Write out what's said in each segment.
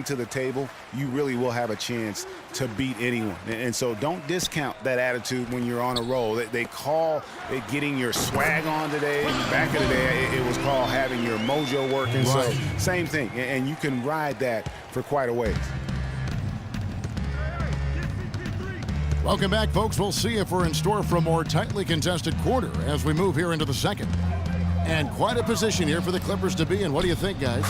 to the table, you really will have a chance to beat anyone. And so don't discount that attitude when you're on a roll. They call it getting your swag on today. Back in the day, it was called having your mojo working. Right. So same thing, and you can ride that for quite a ways. Welcome back, folks. We'll see if we're in store for a more tightly contested quarter as we move here into the second. And quite a position here for the Clippers to be in. What do you think, guys?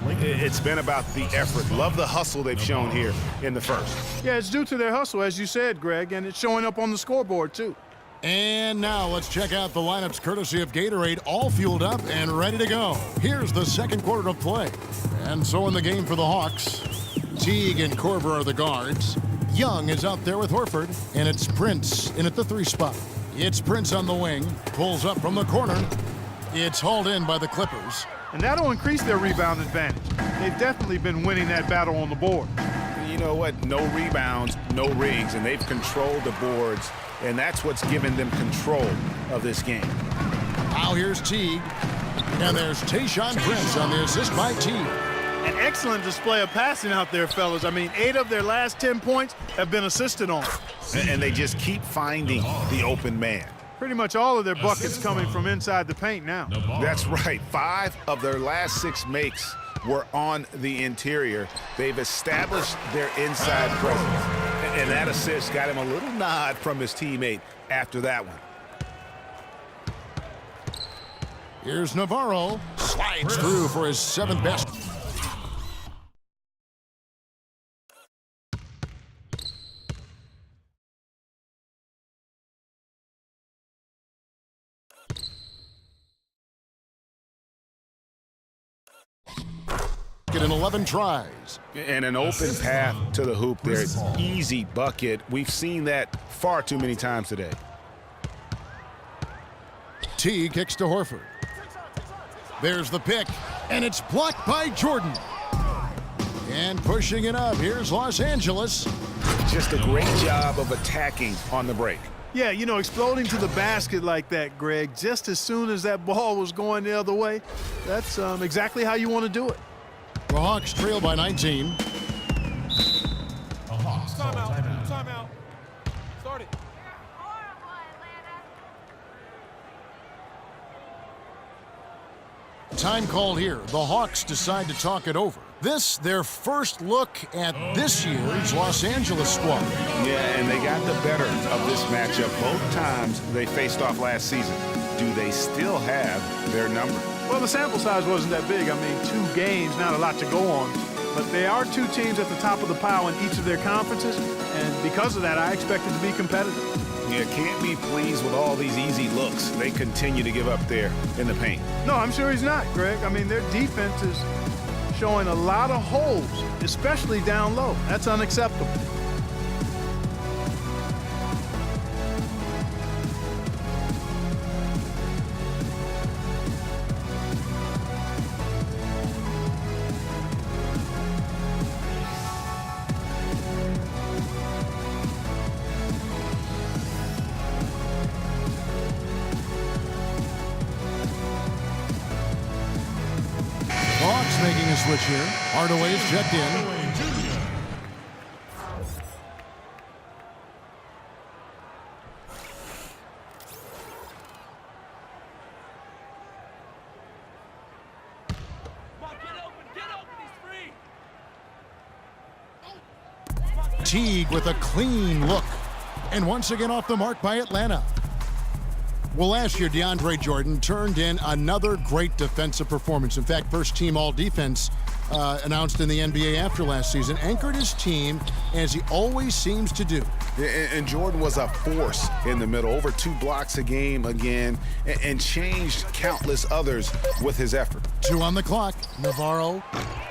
It's been about the effort. Love the hustle they've shown here in the first. Yeah, it's due to their hustle, as you said, Greg, and it's showing up on the scoreboard, too. And now let's check out the lineups courtesy of Gatorade, all fueled up and ready to go. Here's the second quarter of play. And so in the game for the Hawks, Teague and Korver are the guards. Young is out there with Horford, and it's Prince in at the 3 spot. It's Prince on the wing, pulls up from the corner. It's hauled in by the Clippers. And that'll increase their rebound advantage. They've definitely been winning that battle on the board. You know what? No rebounds, no rings, and they've controlled the boards, and that's what's given them control of this game. Now here's Teague, and there's Tayshaun Prince on the assist by Teague. An excellent display of passing out there, fellas. I mean, 8 of their last 10 points have been assisted on. And they just keep finding the open man. Pretty much all of their buckets coming from inside the paint now. That's right. 5 of their last 6 makes were on the interior. They've established their inside presence. And that assist got him a little nod from his teammate after that one. Here's Navarro. Slides through for his 7th best. In 11 tries. And an open path to the hoop there. It's easy bucket. We've seen that far too many times today. T kicks to Horford. There's the pick, and it's blocked by Jordan. And pushing it up, here's Los Angeles. Just a great job of attacking on the break. Yeah, you know, exploding to the basket like that, Greg, just as soon as that ball was going the other way, that's exactly how you want to do it. The Hawks trail by 19. Timeout. Timeout. Start it. Time called here. The Hawks decide to talk it over. This, their first look at this year's Los Angeles squad. Yeah, and they got the better of this matchup both times they faced off last season. Do they still have their number? Well, the sample size wasn't that big. I mean, 2 games, not a lot to go on. But they are 2 teams at the top of the pile in each of their conferences, and because of that, I expect it to be competitive. Yeah, can't be pleased with all these easy looks they continue to give up there in the paint. No, I'm sure he's not, Greg. I mean, their defense is showing a lot of holes, especially down low. That's unacceptable. Hawks making a switch here. Hardaway is checked in. Teague with a clean look. And once again off the mark by Atlanta. Well, last year, DeAndre Jordan turned in another great defensive performance. In fact, first team all-defense announced in the NBA after last season. Anchored his team, as he always seems to do. And Jordan was a force in the middle. Over 2 blocks a game again, and changed countless others with his effort. 2 on the clock. Navarro,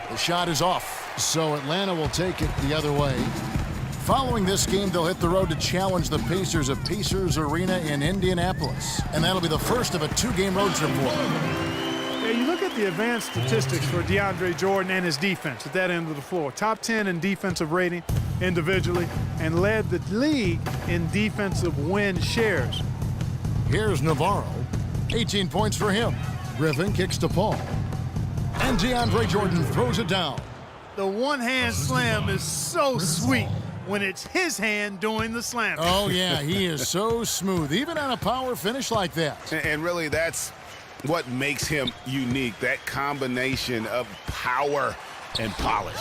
the shot is off. So Atlanta will take it the other way. Following this game, they'll hit the road to challenge the Pacers at Pacers Arena in Indianapolis. And that'll be the first of a 2-game road trip for them. Yeah, you look at the advanced statistics for DeAndre Jordan and his defense at that end of the floor. Top 10 in defensive rating individually and led the league in defensive win shares. Here's Navarro. 18 points for him. Griffin kicks to Paul. And DeAndre Jordan throws it down. The one-hand slam is so sweet when it's his hand doing the slam. Oh, yeah, he is so smooth, even on a power finish like that. And really, that's what makes him unique, that combination of power and polish.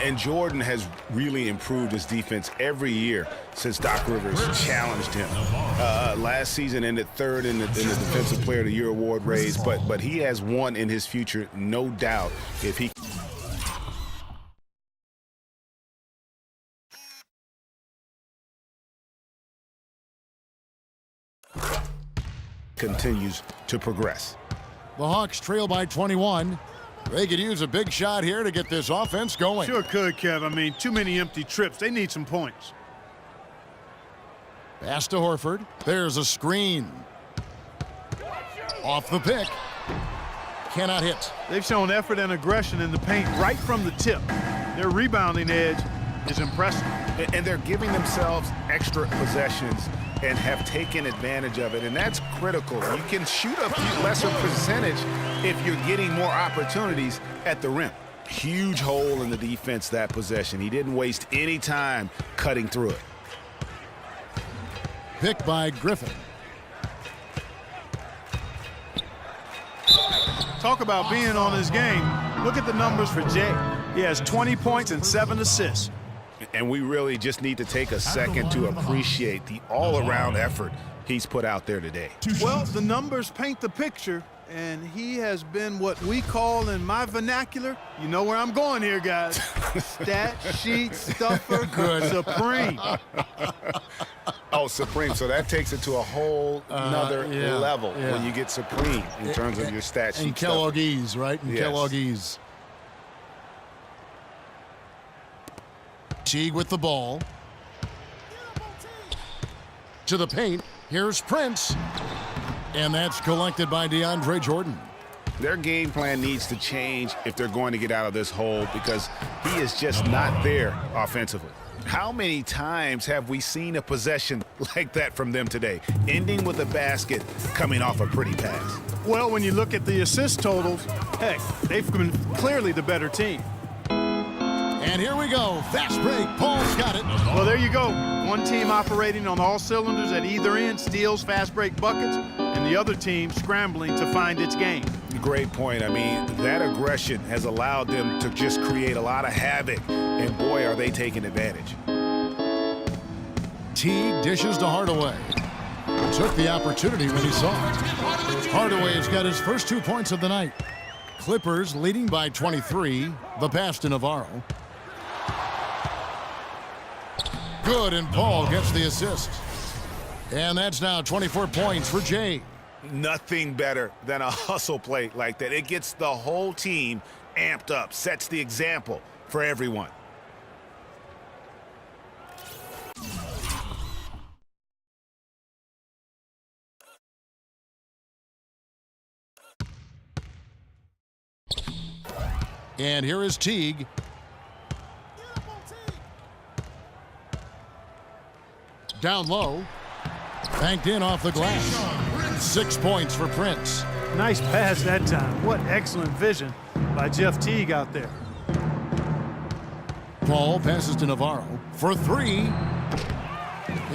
And Jordan has really improved his defense every year since Doc Rivers challenged him. Last season ended third in the Defensive Player of the Year award race, but he has one in his future, no doubt, if he continues to progress. The Hawks trail by 21. They could use a big shot here to get this offense going. Sure could, Kev. I mean, too many empty trips. They need some points. Pass to Horford. There's a screen. Off the pick. Cannot hit. They've shown effort and aggression in the paint right from the tip. Their rebounding edge is impressive. And they're giving themselves extra possessions and have taken advantage of it, and that's critical. You can shoot a lesser percentage if you're getting more opportunities at the rim. Huge hole in the defense that possession. He didn't waste any time cutting through it. Pick by Griffin. Talk about being on his game. Look at the numbers for Jay. He has 20 points and 7 assists. And we really just need to take a second to appreciate the all-around effort he's put out there today. Well, the numbers paint the picture, and he has been what we call in my vernacular, you know where I'm going here, guys, stat sheet stuffer supreme. Oh, supreme. So that takes it to a whole nother level when you get supreme in terms of your stat sheet. And Kelloggese, right? And yes. Kelloggese. Teague with the ball. To the paint. Here's Prince. And that's collected by DeAndre Jordan. Their game plan needs to change if they're going to get out of this hole because he is just not there offensively. How many times have we seen a possession like that from them today, ending with a basket coming off a pretty pass? Well, when you look at the assist totals, heck, they've been clearly the better team. And here we go. Fast break. Paul's got it. Well, there you go. One team operating on all cylinders at either end, steals fast break buckets, and the other team scrambling to find its game. Great point. I mean, that aggression has allowed them to just create a lot of havoc, and boy, are they taking advantage. Teague dishes to Hardaway. Took the opportunity when he saw it. Hardaway's got his first 2 points of the night. Clippers leading by 23. The pass to Navarro. Good, and Paul gets the assist. And that's now 24 points for Jay. Nothing better than a hustle play like that. It gets the whole team amped up, sets the example for everyone. And here is Teague. Down low. Banked in off the glass. 6 points for Prince. Nice pass that time. What excellent vision by Jeff Teague out there. Paul passes to Navarro for 3.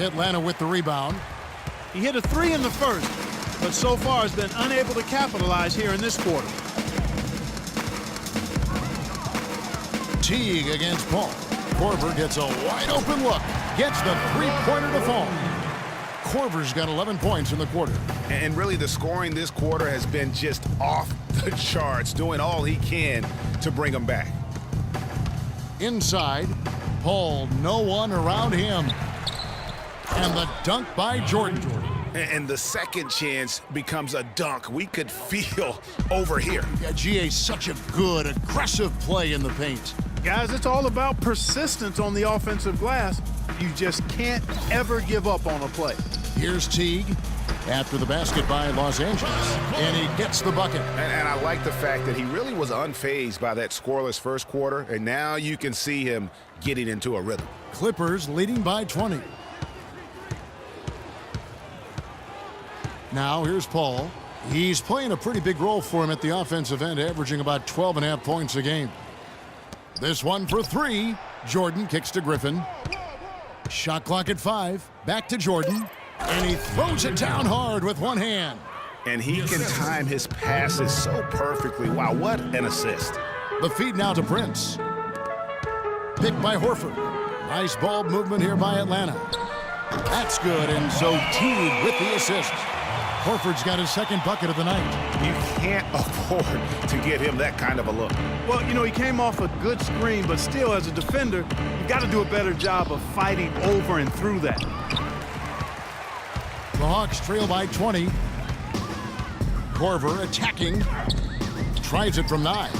Atlanta with the rebound. He hit a 3 in the first, but so far has been unable to capitalize here in this quarter. Teague against Paul. Korver gets a wide open look. Gets the three-pointer to fall. Korver's got 11 points in the quarter. And really the scoring this quarter has been just off the charts, doing all he can to bring them back. Inside, Paul, no one around him. And the dunk by Jordan. And the second chance becomes a dunk we could feel over here. Yeah, GA, such a good, aggressive play in the paint. Guys, it's all about persistence on the offensive glass. You just can't ever give up on a play. Here's Teague after the basket by Los Angeles. And he gets the bucket. And I like the fact that he really was unfazed by that scoreless first quarter. And now you can see him getting into a rhythm. Clippers leading by 20. Now here's Paul. He's playing a pretty big role for him at the offensive end, averaging about 12.5 points a game. This one for three. Jordan kicks to Griffin. Shot clock at 5. Back to Jordan. And he throws it down hard with one hand. And he can time his passes so perfectly. Wow, what an assist. The feed now to Prince. Picked by Horford. Nice ball movement here by Atlanta. That's good, and so Teague with the assist. Horford's got his second bucket of the night. You can't afford to get him that kind of a look. Well, you know, he came off a good screen, but still, as a defender, you got to do a better job of fighting over and through that. The Hawks trail by 20. Korver attacking. Tries it from 9.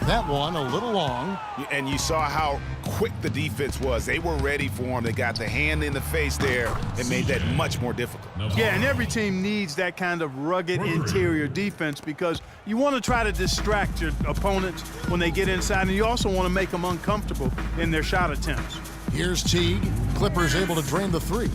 That one a little long. And you saw how quick the defense was. They were ready for him. They got the hand in the face there and made that much more difficult. Yeah, and every team needs that kind of rugged interior defense because you want to try to distract your opponents when they get inside, and you also want to make them uncomfortable in their shot attempts. Here's Teague. Clippers able to drain the 3.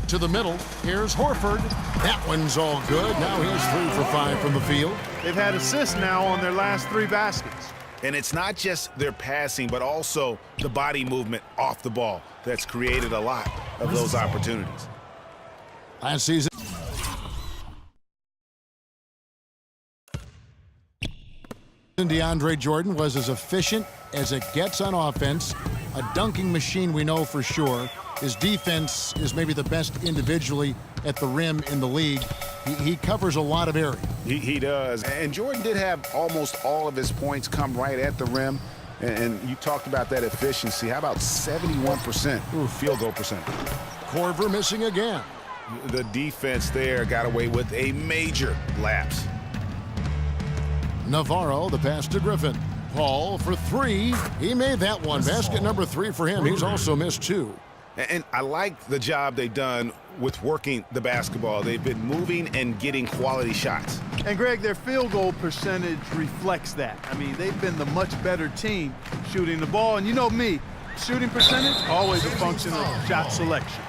To the middle. Here's Horford. That one's all good. Now he's 3 for 5 from the field. They've had assists now on their last 3 baskets. And it's not just their passing, but also the body movement off the ball that's created a lot of those opportunities. Last season, DeAndre Jordan was as efficient as it gets on offense. A dunking machine, we know for sure. His defense is maybe the best individually at the rim in the league. He covers a lot of area. He does. And Jordan did have almost all of his points come right at the rim. And you talked about that efficiency. How about 71% field goal percentage? Korver missing again. The defense there got away with a major lapse. Navarro, the pass to Griffin. Paul for 3. He made that one. Basket number 3 for him. He's also missed 2. And I like the job they've done with working the basketball. They've been moving and getting quality shots. And, Greg, their field goal percentage reflects that. I mean, they've been the much better team shooting the ball. And you know me, shooting percentage, always a function of shot selection.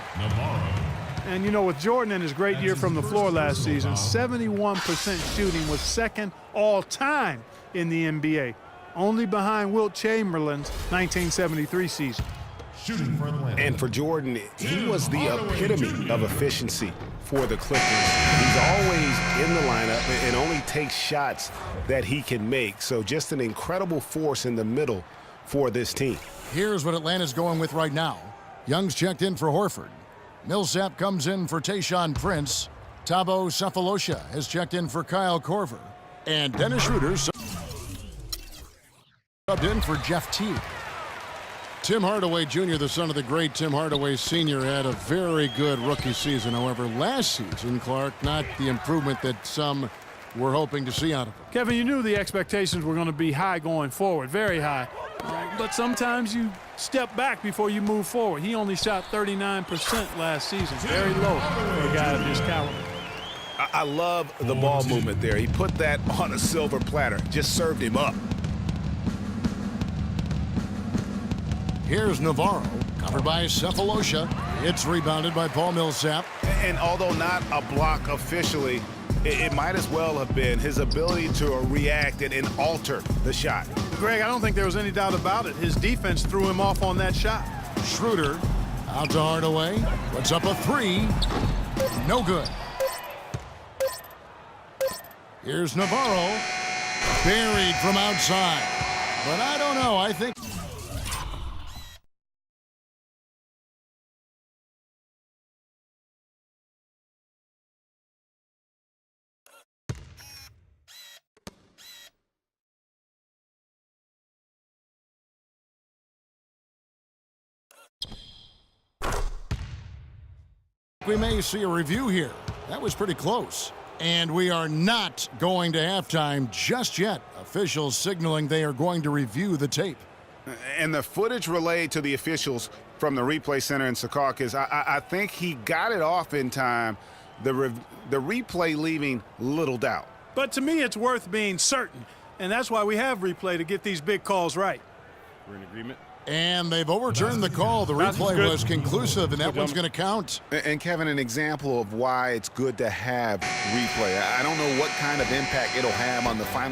And, you know, with Jordan and his great year from the floor last season, 71% shooting was second all-time in the NBA, only behind Wilt Chamberlain's 1973 season. And for Jordan, he was the epitome of efficiency for the Clippers. He's always in the lineup and only takes shots that he can make. So just an incredible force in the middle for this team. Here's what Atlanta's going with right now. Young's checked in for Horford. Millsap comes in for Tayshaun Prince. Thabo Sefolosha has checked in for Kyle Korver. And Dennis Schroeder subbed in for Jeff Teague. Tim Hardaway Jr., the son of the great Tim Hardaway Sr., had a very good rookie season. However, last season, Clark, not the improvement that some were hoping to see out of him. Kevin, you knew the expectations were going to be high going forward, very high. But sometimes you step back before you move forward. He only shot 39% last season, very low for a guy of his caliber. I love the ball movement there. He put that on a silver platter, just served him up. Here's Navarro, covered by Sefolosha. It's rebounded by Paul Millsap. And although not a block officially, it might as well have been his ability to react and alter the shot. Greg, I don't think there was any doubt about it. His defense threw him off on that shot. Schroeder out to Hardaway. Puts up a 3. No good. Here's Navarro. Buried from outside. But I don't know. I think... we may see a review here. That was pretty close. And we are not going to halftime just yet. Officials signaling they are going to review the tape. And the footage relayed to the officials from the replay center in Secaucus, I think he got it off in time. The replay leaving little doubt. But to me, it's worth being certain. And that's why we have replay, to get these big calls right. We're in agreement? And they've overturned the call. The replay was conclusive, and that one's going to count. And Kevin, an example of why it's good to have replay. I don't know what kind of impact it'll have on the final